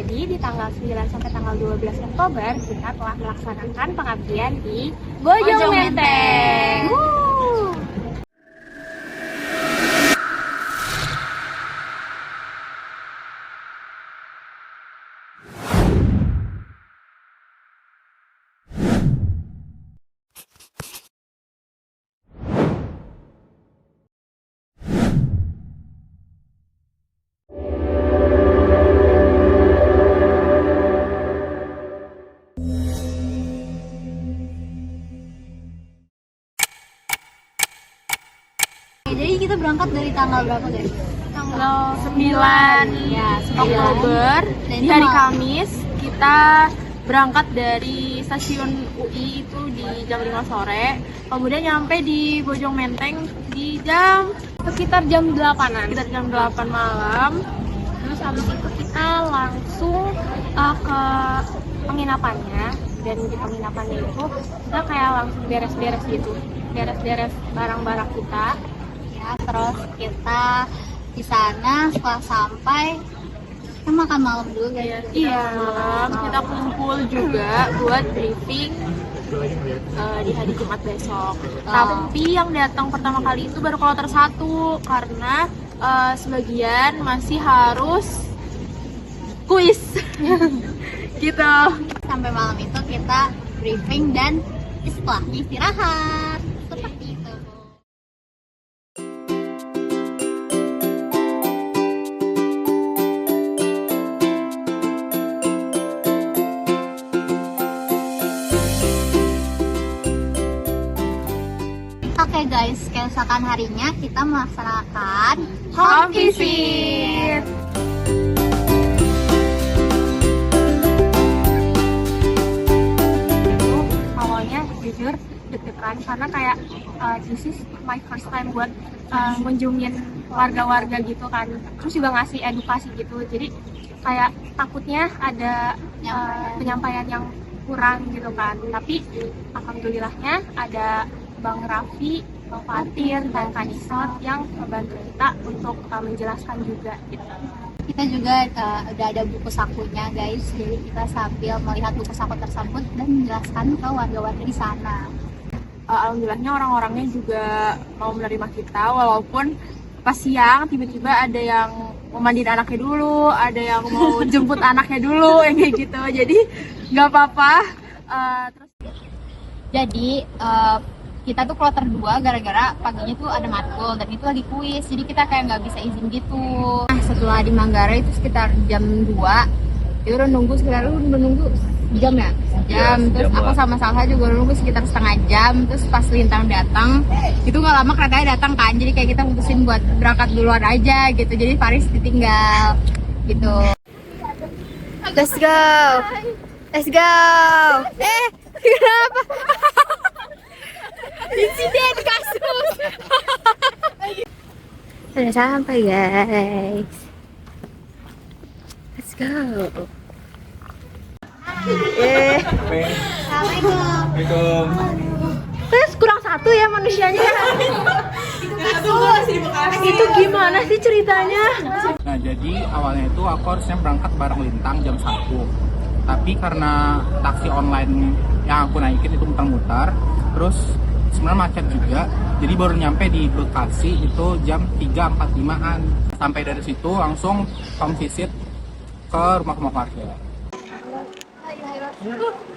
Jadi di tanggal 9 sampai tanggal 12 Oktober kita telah melaksanakan pengabdian di Bojong Menteng. Wuh. Jadi kita berangkat dari tanggal berapa guys? Tanggal 9 ya, Oktober Dan di itu hari malam. Kamis kita berangkat dari stasiun UI itu di jam 5 sore, kemudian nyampe di Bojong Menteng di sekitar jam 8-an, sekitar jam 8 malam. Terus habis itu kita langsung ke penginapannya, dan di penginapannya itu kita kayak langsung beres-beres gitu, beres-beres barang-barang kita. Ya, terus kita di sana setelah sampai kita makan malam dulu guys. Iya, malam kita kumpul juga buat briefing di hari Jumat besok. Tapi yang datang pertama kali itu baru kloter 1 karena sebagian masih harus kuis gitu. Sampai malam itu kita briefing dan setelahnya istirahat. Seperti itu. Oke guys, keesokan harinya kita melaksanakan Home visit. Itu awalnya jujur deg-degan karena kayak this is my first time buat ngunjungin warga-warga gitu kan. Terus juga ngasih edukasi gitu. Jadi kayak takutnya ada penyampaian yang kurang gitu kan. Tapi alhamdulillahnya ada Bang Raffi, Bang Fatir, dan Kanisot yang membantu kita untuk menjelaskan juga gitu. kita juga udah ada buku sakunya guys, jadi kita sambil melihat buku saku tersebut dan menjelaskan ke warga-warga di sana. Alhamdulillahnya orang-orangnya juga mau menerima kita, walaupun pas siang tiba-tiba ada yang mau mandiin anaknya dulu, ada yang mau jemput anaknya dulu, yang kayak gitu. Jadi nggak apa-apa. Terus Jadi kita tuh kloter 2 gara-gara paginya tuh ada matkul dan itu lagi kuis, jadi kita kayak nggak bisa izin gitu. Nah setelah di Manggarai itu sekitar jam 2 itu udah nunggu jam ya? Jam. Terus aku sama Salsa juga nunggu sekitar setengah jam. Terus pas Lintang datang itu nggak lama keretanya datang kan, jadi kayak kita mutusin buat berangkat duluan aja gitu, jadi Faris ditinggal gitu. Let's go. Let's go. Kenapa? Insiden kasus. Sudah sampai guys. Let's go. Assalamualaikum. Terus kurang satu ya manusianya. Itu gimana sih ceritanya? Nah jadi awalnya itu aku harusnya berangkat bareng Lintang jam 1. Tapi karena taksi online yang aku naikin itu muter-muter, terus sebenarnya macet juga, jadi baru nyampe di lokasi itu jam 3.45an. Sampai dari situ langsung home visit ke rumah warga.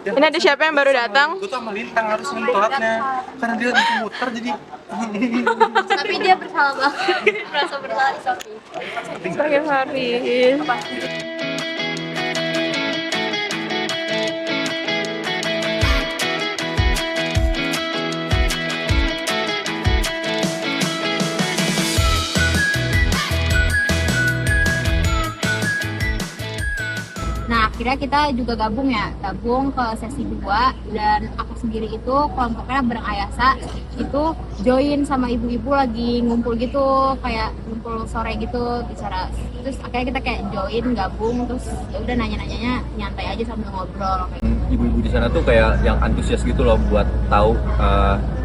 Ini ada siapa yang baru datang? Gue tuh sama Lintang harus telatnya, karena dia muter jadi Tapi dia bersalah banget, merasa bersalah di Sofi. Sebagai Faris. Nah akhirnya kita juga gabung ke sesi 2, dan aku sendiri itu kelompoknya bareng Ayasa itu join sama ibu-ibu lagi ngumpul gitu, kayak ngumpul sore gitu bicara. Terus akhirnya kita kayak join gabung, terus ya udah nanya-nanyanya nyantai aja sambil ngobrol. Ibu-ibu di sana tuh kayak yang antusias gitu loh buat tahu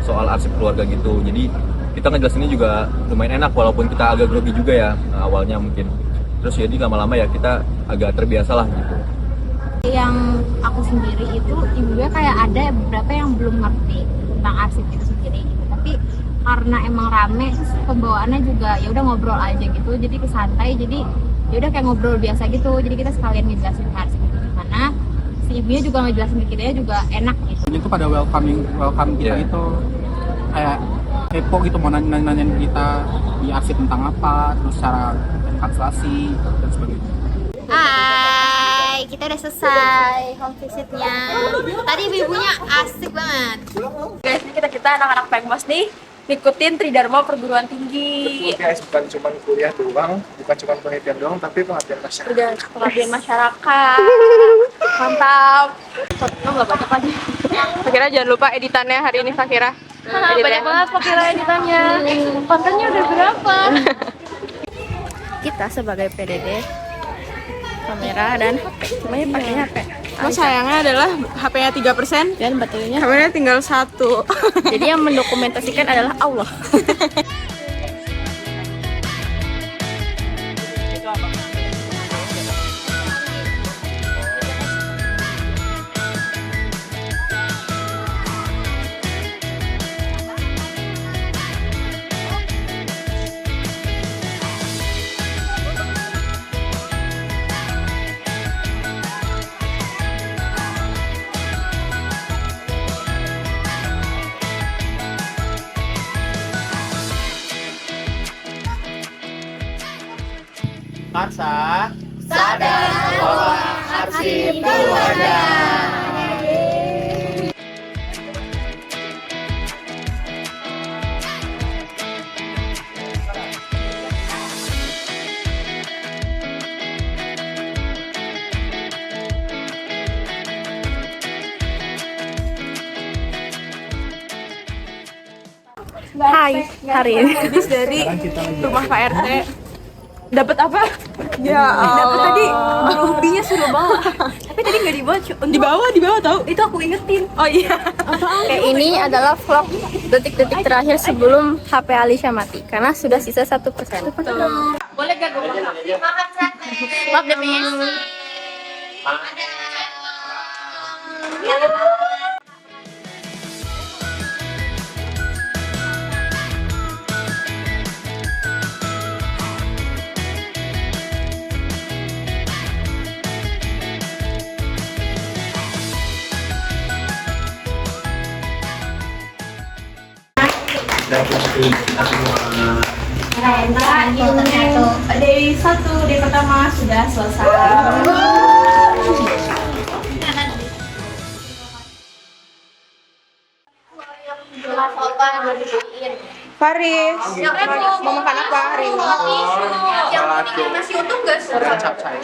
soal arsip keluarga gitu. Jadi kita ngejelasinnya juga lumayan enak walaupun kita agak grogi juga ya awalnya mungkin. Terus jadi lama-lama ya kita agak terbiasa lah gitu. Yang aku sendiri itu ibu gue kayak ada beberapa yang belum ngerti tentang arsip itu sendiri gitu. Tapi karena emang rame, terus pembawaannya juga ya udah ngobrol aja gitu, jadi kesantai, jadi ya udah kayak ngobrol biasa gitu. Jadi kita sekalian ngejelasin arsip itu gimana, si ibunya juga ngejelasin ke kita juga enak gitu. Itu pada welcome kita Yeah. gitu, kayak kepo gitu, mau nanyain kita di arsip tentang apa, terus cara translasi dan sebagainya. Hai, kita udah selesai home visitnya. Tadi ibu-ibunya asik banget. Guys, ini kita anak-anak Pengmas nih ngikutin Tridharma Perguruan Tinggi. Betul guys, bukan cuma kuliah doang, bukan cuma penelitian doang, tapi pengabdian masyarakat. Udah pengabdian masyarakat. Mantap. Lo nggak banyak lagi. Fakira jangan lupa editannya hari ini Fakira. Banyak banget Fakira editannya. Kontennya udah berapa? Kita sebagai PDD kamera dan HP, semuanya pakai HP. Oh, sayangnya adalah HP-nya 3% Dan baterainya. kameranya tinggal 1. Jadi yang mendokumentasikan adalah Allah. Karsa, Hai, hari ini habis dari rumah Pak RT. Dapat apa? Ya dapat tadi rubinya suruh bawa. Tapi tadi nggak dibawa. Di bawah tahu. Itu aku ingetin. Oh iya. Oke, ini adalah vlog detik-detik terakhir sebelum HP Alisha mati karena sudah sisa 1%. Boleh gak gue makan sate? Maaf deh, Miss. Day 1, day pertama sudah selesai. Faris, mau makan apa hari ini? Yang nasi untung gak sih? Dan capcay.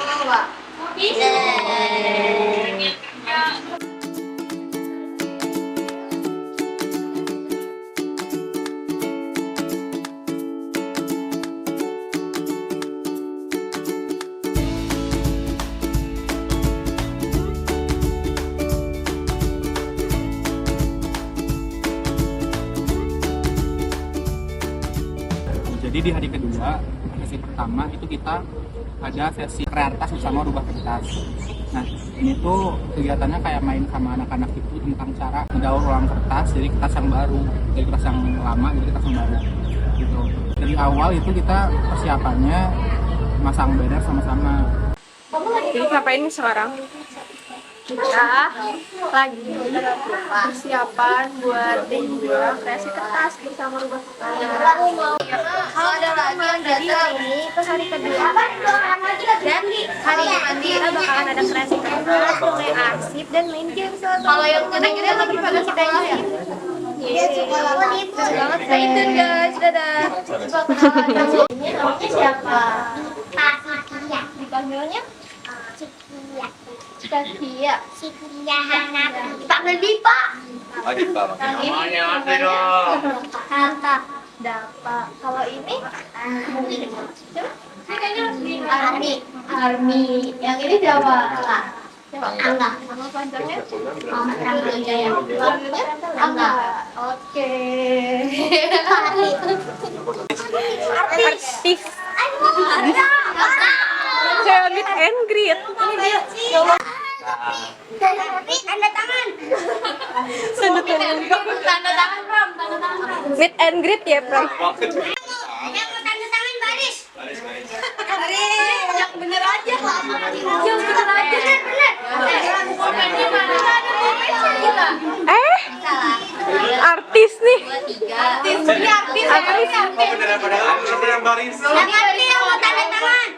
Jadi di hari kedua, sesi pertama itu kita ada sesi kreatas bersama rubah kertas. Nah, ini tuh kegiatannya kayak main sama anak-anak itu tentang cara mendaur ulang kertas, jadi kertas yang baru, dari kertas yang lama jadi kertas yang baru. Gitu. Dari awal itu kita persiapannya masang banner sama-sama. Jadi ngapain sekarang? Kita lagi persiapan buat day 2 kreasi kertas bersama rubah kertas. Kalau ada lagi yang datang ini ke hari kedua dan hari nanti kita bakalan ada kreasi kertas, main arsip dan main game. Kalau yang gede-gede lagi pada sekolah ya. Iya, sekolah itu banget. Stay tune guys, dadah. Ini namanya siapa? Pasikia. Dipanggilnya Cikia. Cikia. Cikia Hanapi. Panggil Dipa. Lagi Pak. Namanya apa dong? Hanta. Dapa. Kalau ini Armi. Army. Yang ini siapa? Angga. Nama panjangnya? Muhammad Ramli Jaya. Panggilnya Angga. Oke. Artis. Artis. Aduh. Tapi tanda tangan. Tanda tangan, Pram. Tanda tangan, Pram. Meet and greet ya, Pram. Yang mau tanda tangan baris. Yang bener aja. Yang bener aja. Bener. Komennya mana? Kita. Artis nih. Artis. Ini artis. Yang ngerti yang mau tanda tangan.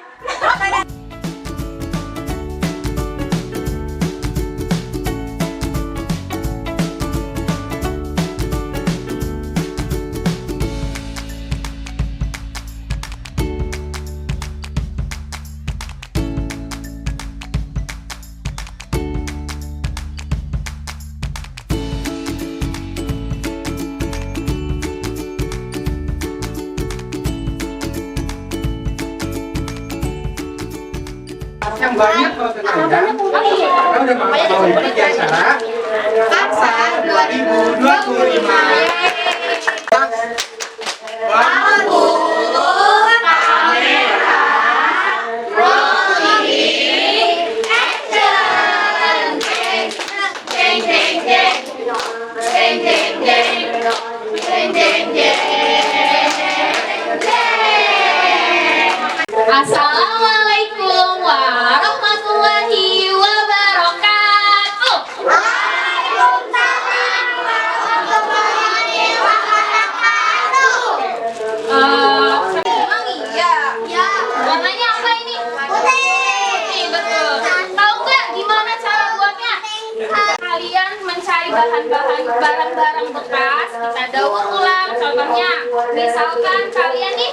Yang banyak kalau sekarang kita udah mau mengikuti acara Kaksa 2025. Assalamualaikum warahmatullahi wabarakatuh. Waalaikumsalam warahmatullahi wabarakatuh. Emang iya? Ya. Warnanya apa ini? Putih, betul. Tahu nggak gimana cara buatnya? Kalian mencari barang-barang bekas, kita daur ulang. Contohnya, misalkan kalian nih,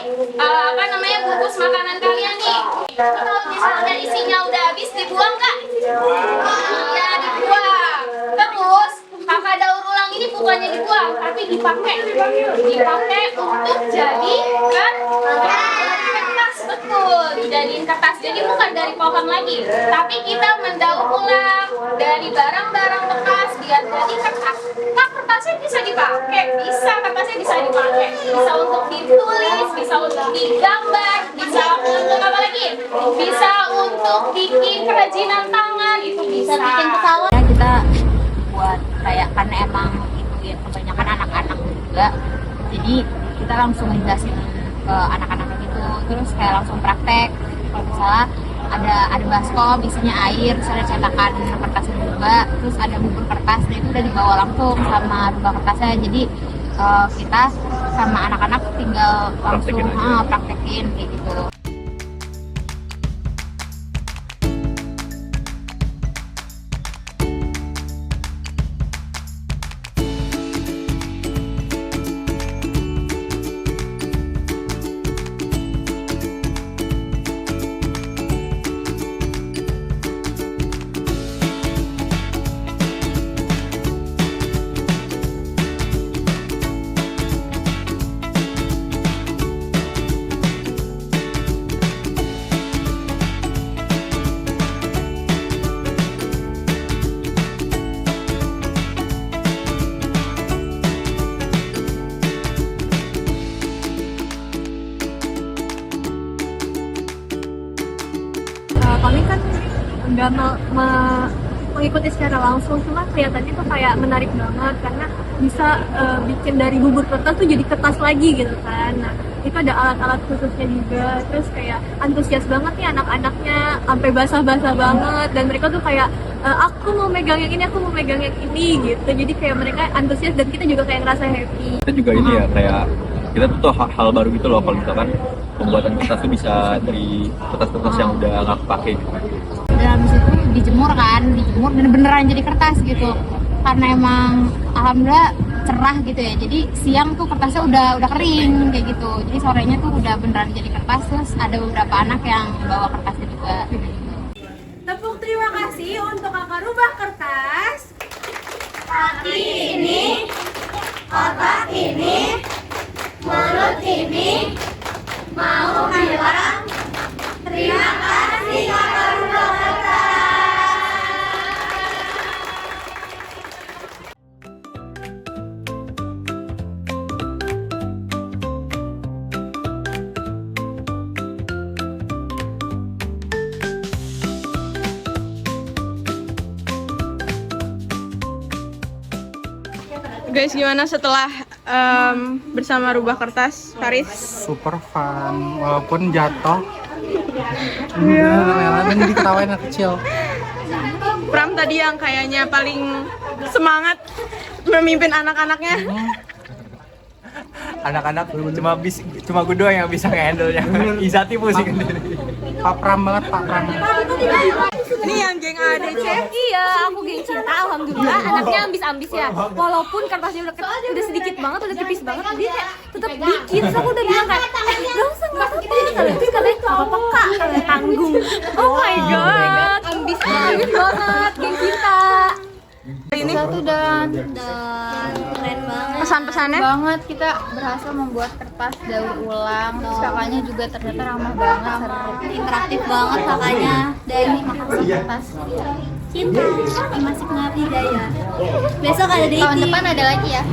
bungkus makanan kalian nih. Kalau misalnya isinya udah habis, dibuang nggak? Iya, dibuang. Terus, kakak daur ulang ini bukannya dibuang, tapi dipakai untuk jadi kertas, betul. Dijadiin kertas, jadi bukan dari pohon lagi, tapi kita mendaur ulang dari barang-barang bekas biar jadi kertas. Kak, kertasnya bisa dipakai? Bisa, kertasnya bisa dipakai. Bisa untuk ditulis, bisa untuk digambar, bisa untuk apa lagi? Bisa untuk bikin kerajinan tangan, itu bisa. Bikin pesawat. Ya, kita buat kayak karena emang itu ya kebanyakan anak-anak juga, jadi kita langsung jelasin ke anak-anaknya gitu, terus kayak langsung praktek. Kalau misalnya ada baskom isinya air, terus ada cetakan kertasnya juga, terus ada bubur kertas, nah itu udah dibawa langsung sama rubah kertasnya. Jadi kita sama anak-anak tinggal langsung praktekin kayak gitu. Kami kan nggak mengikuti secara langsung, cuma kelihatannya tuh kayak menarik banget karena bisa bikin dari bubur kertas tuh jadi kertas lagi gitu kan. Nah itu ada alat-alat khususnya juga, terus kayak antusias banget nih anak-anaknya, sampai basah-basah banget, dan mereka tuh kayak aku mau megang yang ini, aku mau megang yang ini gitu. Jadi kayak mereka antusias dan kita juga kayak ngerasa happy. Kita juga ini ya kayak kita tuh hal baru gitu loh kalau misalkan pembuatan kertas tuh bisa dari kertas-kertas yang udah nggak kepake gitu. Dan habis itu dijemur dan beneran jadi kertas gitu. Karena emang alhamdulillah cerah gitu ya. Jadi siang tuh kertasnya udah kering kayak gitu. Jadi sorenya tuh udah beneran jadi kertas, terus ada beberapa anak yang bawa kertasnya juga. Tepuk terima kasih untuk kakak rubah kertas. Kaki ini, otak ini, mulut ini, mau bilang terima kasih kakak rubah kertas. Guys, gimana setelah bersama rubah kertas, Faris? Super fun, walaupun jatuh. Rela dan diketawain anak kecil. Pram tadi yang kayaknya paling semangat memimpin anak-anaknya. Anak-anak cuma gue doang yang bisa nge-handle-nya. Izati pusing. Pak Pram banget, Pak Pram. Ini yang geng ADC. Iya, aku geng cinta, alhamdulillah. Anaknya ambis-ambis ya. Walaupun kertasnya udah sedikit banget, udah tipis banget, dia kayak tetap bikin. Terus aku udah bilang kayak, nggak usah, nggak apa-apa. Terus katanya, nggak apa-apa kak, katanya tanggung. Oh my god, ambis banget, geng cinta. Ini Satu dan Keren banget. pesan-pesannya. banget kita berhasil membuat kertas daur ulang. Terus kakaknya juga ternyata ramah banget, seru. Interaktif banget kakaknya. Dan Makasih kertas. cinta. Masih pengabdi daya. Besok ada dating. Tahun depan ada lagi ya.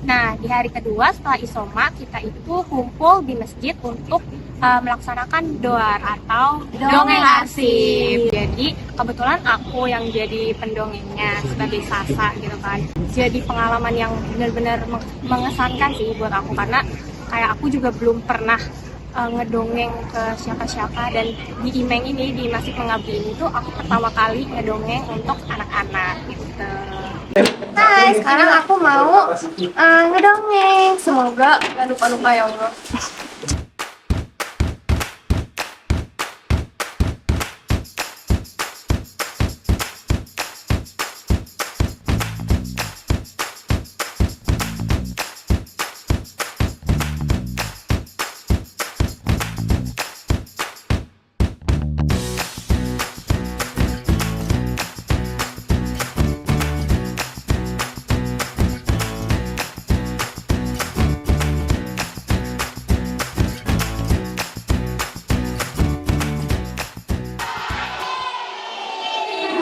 Nah, di hari kedua setelah Isoma, kita itu kumpul di masjid untuk melaksanakan doa atau dongeng arsip. Jadi, kebetulan aku yang jadi pendongengnya sebagai Sasa gitu kan. Jadi pengalaman yang benar-benar mengesankan sih buat aku, karena kayak aku juga belum pernah ngedongeng ke siapa-siapa, dan di Imeng ini, di Masjid Mengabdi ini tuh aku pertama kali ngedongeng untuk anak-anak gitu. Hai, sekarang aku mau ngedongeng. Semoga gak lupa-lupa ya Allah.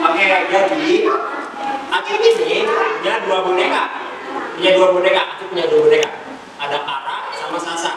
Oke, jadi Acik ini punya dua boneka. Acik punya dua boneka. Ada Kara sama Sasa.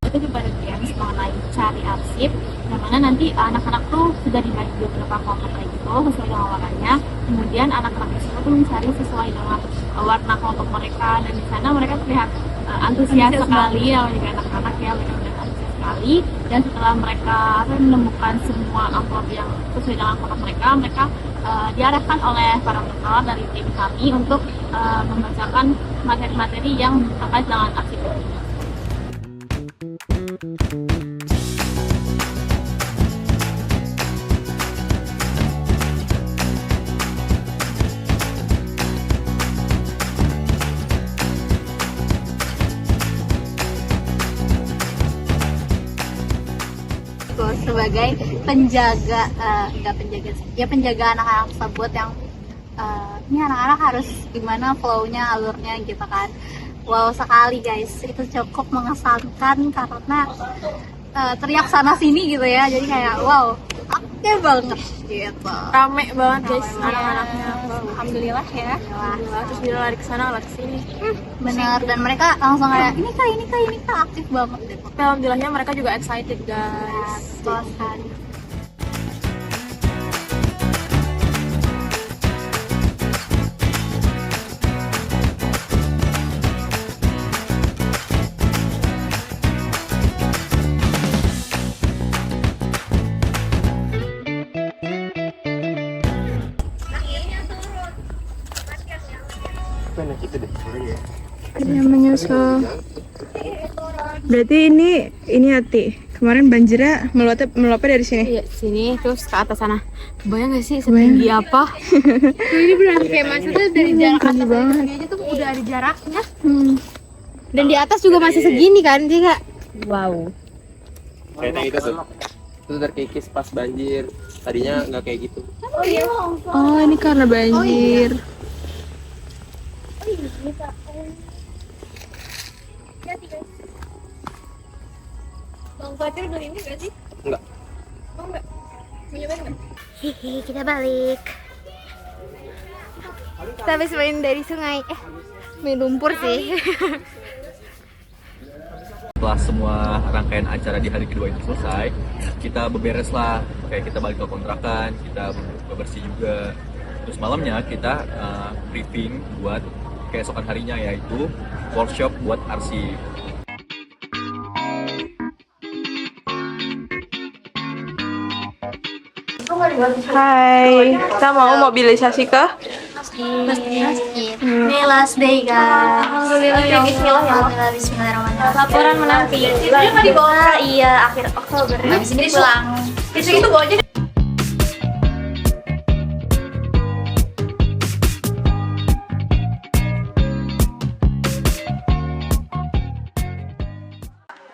Kita juga ada games mengenai cari arsip, yang mana nanti anak-anak tuh sudah dibagi beberapa kelompok kayak gitu sesuai dengan warnanya. Kemudian anak-anak itu tuh mencari sesuai dengan warna kelompok mereka, dan di sana mereka terlihat antusias sekali, ya juga anak-anak ya, mereka terlihat antusias sekali. Dan setelah mereka menemukan semua amplop yang sesuai dengan kelompok mereka, mereka diarahkan oleh para pengawas dari tim kami untuk membacakan materi-materi yang terkait dengan arsip ini. Sebagai penjaga, nggak penjaga sih, ya penjaga anak-anak tersebut yang ini anak-anak harus gimana flow-nya, alurnya gitu kan. Wow sekali guys, itu cukup mengesankan karena teriak sana sini gitu ya, jadi kayak wow oke banget gitu. Rame banget guys anak-anaknya. Alhamdulillah ya. Terus dia lari ke sana, lari ke sini. Bener, dan mereka langsung kayak ini kak aktif banget deh. Tapi alhamdulillahnya mereka juga excited guys. Betul sekali. Dia menyusul. Berarti ini hati. Kemarin banjirnya meluapnya dari sini. Iya, sini terus ke atas sana. Kebayang gak sih setinggi apa? Ini benar kayak maksudnya dari jarak atas banget aja tuh udah ada jaraknya. Dan di atas juga masih segini kan, dia kayak wow. Kayaknya itu tuh. Itu terkikis pas banjir. Tadinya nggak kayak gitu. Oh, ini karena banjir. Bang Fatir beli ini gak sih? Enggak. Oh enggak? Punya band nggak? Hihi, kita balik. Kita habis main dari sungai. Main lumpur sih. Setelah semua rangkaian acara di hari kedua itu selesai, kita beberes lah. Kayak kita balik ke kontrakan, kita bebersih juga. Terus malamnya kita briefing buat keesokan harinya, yaitu workshop buat arsip. Hai, kita mau mobilisasi ke Masjid. Ini last day guys. Alhamdulillah ya Alhamdulillah, bismillahirrahmanirrahim. laporan menanti. Iya, akhir Oktober. Habis ini pulang. itu bawa aja.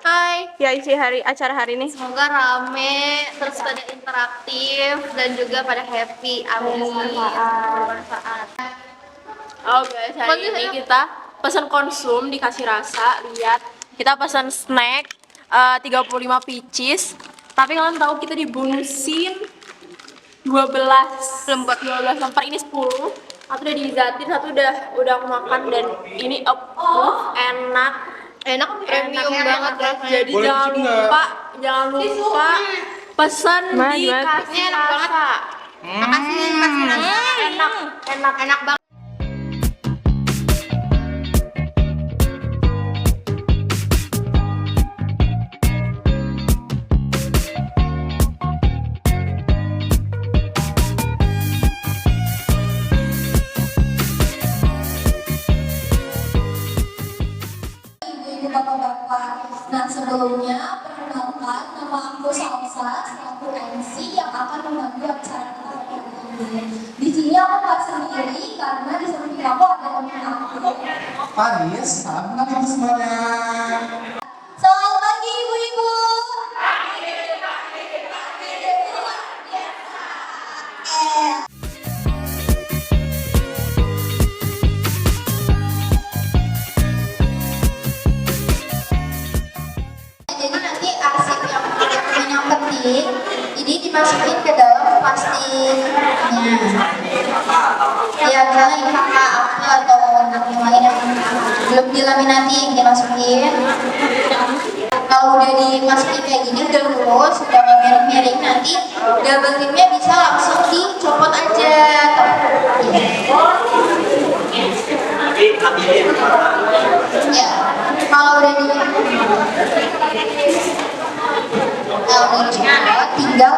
Hai. Ya, isi acara hari ini. Semoga rame, terus pada interaktif dan juga pada happy. Amin. Bermanfaat. Oh guys, hari ini kita pesan konsum dikasih rasa. Lihat, kita pesan snack 35 pieces. Tapi kalian tahu kita dibonusin 12 lembar, ini 10. Satu udah diizatin, satu udah aku makan dan ini enak premium banget rasanya. Jadi Boleh jangan cicip nggak? jangan lupa pesan dikasih rasa. Makasih rasa. Enak banget. Bapak-bapak. Nah, sebelumnya perkenalkan, nama aku Salsa, selaku MC yang akan memandu acara kita hari ini. Di sini aku nggak sendiri karena di samping aku ada teman aku. Paris, salam kenal ibu semuanya. Selamat pagi ibu-ibu. Jadi nanti arsip yang penting ini dimasukin ke dalam plastiknya. Ya, misalnya ini kakak aku atau anak yang lain yang belum dilaminating dimasukin. Kalau udah dimasukin kayak gini udah lurus, udah nggak miring-miring, nanti double tipnya bisa langsung dicopot aja. Ya, kalau udah dicopot, tinggal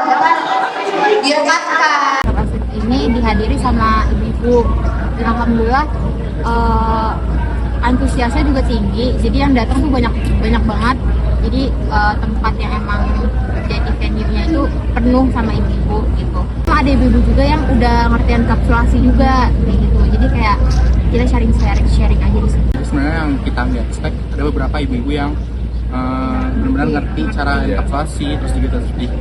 direkatkan. Arsip ini dihadiri sama ibu-ibu. Dan alhamdulillah antusiasnya juga tinggi. Jadi yang datang tuh banyak banget. Jadi tempat yang emang jadi venue-nya itu penuh sama ibu-ibu gitu. Cuma ada ibu-ibu juga yang udah ngertiin kapsulasi juga kayak gitu. Jadi kayak kita sharing aja di sini. Sebenarnya yang kita nggak expect ada beberapa ibu-ibu yang benar-benar ngerti cara enkapsulasi, terus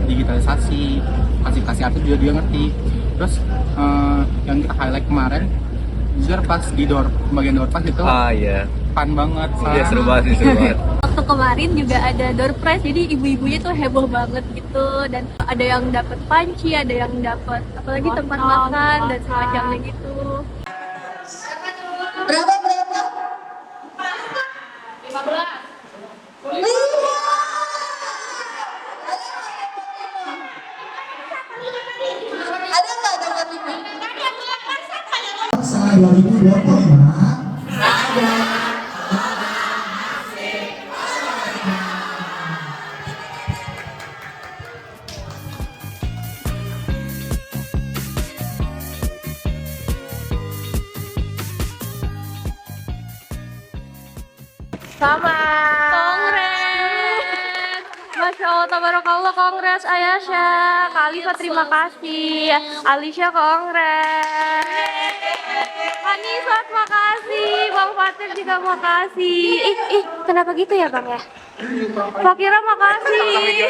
digitalisasi, kasih arti juga dia ngerti. Terus yang kita highlight kemarin juga pas di bagian door pas itu Iya. fun banget. Iya, seru banget. Waktu kemarin juga ada door prize, jadi ibu-ibunya tuh heboh banget gitu, dan ada yang dapat panci, ada yang dapat apalagi tempat makan dan semacamnya gitu. Berapa? 15. Ada nggak dapat 5? Saya 2025. Kongres, Masya Allah, tabarakallah, kongres Ayasha, Kak Alifa terima kasih, Alisha kongres, Anisat makasih, Bang Fatir juga makasih. Kenapa gitu ya Bang ya? Fakira makasih.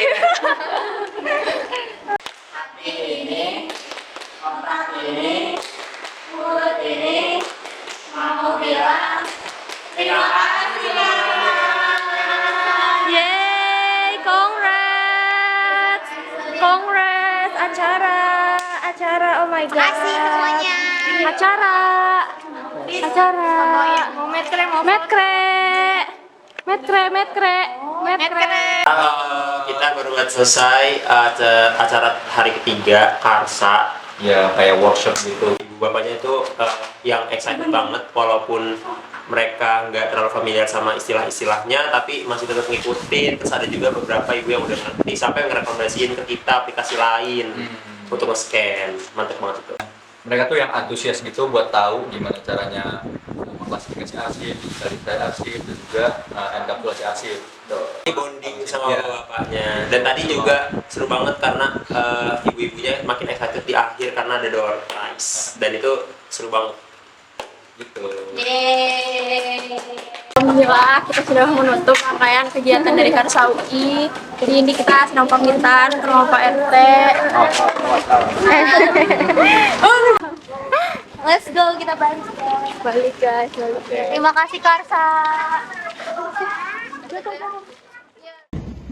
Yeay, congrats, acara, oh my god. Makasih semuanya. Acara. acara mau metre Kita baru selesai acara hari ketiga Karsa. Ya kayak workshop gitu. Ibu bapaknya itu yang excited banget, walaupun mereka nggak terlalu familiar sama istilah-istilahnya, tapi masih tetap ngikutin. Terus ada juga beberapa ibu yang udah ngerti sampai ngerekomendasiin ke kita aplikasi lain untuk nge-scan. Mantep banget itu. Mereka tuh yang antusias gitu buat tahu gimana caranya mengklasifikasi arsip, digitalisasi arsip, dan juga enkapsulasi arsip. Ini bonding sama bapaknya. Dan tadi juga seru banget karena ibu-ibunya makin excited di akhir karena ada door prize. Dan itu seru banget. Gitu. Alhamdulillah kita sudah menutup rangkaian kegiatan dari Karsa UI. Jadi ini kita sedang pamitan ke rumah Pak RT. Let's go, kita balik guys. Terima kasih Karsa.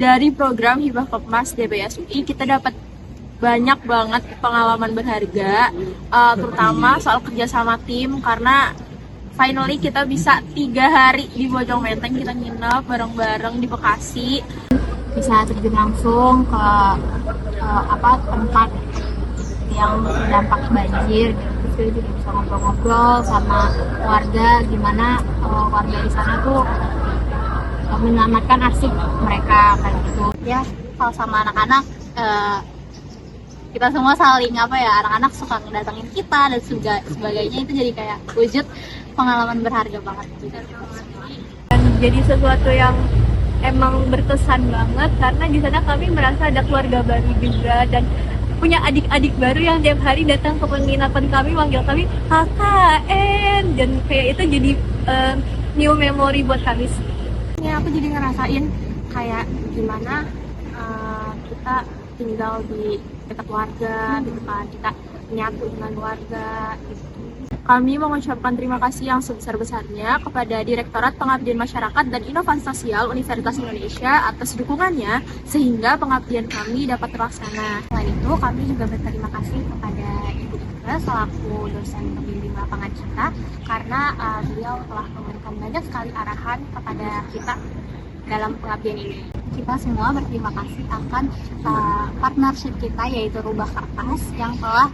Dari program Hibah Kopmas DBS UI kita dapat banyak banget pengalaman berharga, terutama soal kerjasama tim, karena finally kita bisa 3 hari di Bojong Menteng, kita nginep bareng-bareng di Bekasi, Bisa terjun langsung ke tempat yang terdampak banjir gitu. Terus kita juga bisa ngobrol-ngobrol sama warga, gimana warga di sana tuh menyelamatkan arsip mereka kayak gitu. Ya, kalau sama anak-anak kita semua saling anak-anak suka ngedatengin kita dan sebagainya, itu jadi kayak wujud pengalaman berharga banget gitu. dan jadi sesuatu yang emang berkesan banget karena di sana kami merasa ada keluarga baru juga dan punya adik-adik baru yang tiap hari datang ke penginapan kami, manggil kami KKN, dan kayak itu jadi new memory buat kami. Ya, aku jadi ngerasain kayak gimana kita tinggal di dekat warga gitu kan, kita menyatu dengan warga gitu. Kami mengucapkan terima kasih yang sebesar-besarnya kepada Direktorat Pengabdian Masyarakat dan Inovasi Sosial Universitas Indonesia atas dukungannya sehingga pengabdian kami dapat terlaksana. Selain itu, kami juga berterima kasih kepada Ibu Ika selaku dosen pembimbing lapangan kita karena beliau telah memberikan banyak sekali arahan kepada kita dalam pengabdian ini. Kita semua berterima kasih akan partnership kita, yaitu Rubah Kertas, yang telah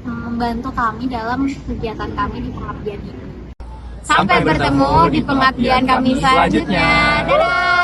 membantu kami dalam kegiatan kami di pengabdian ini. Sampai bertemu di pengabdian kami selanjutnya. Dadah!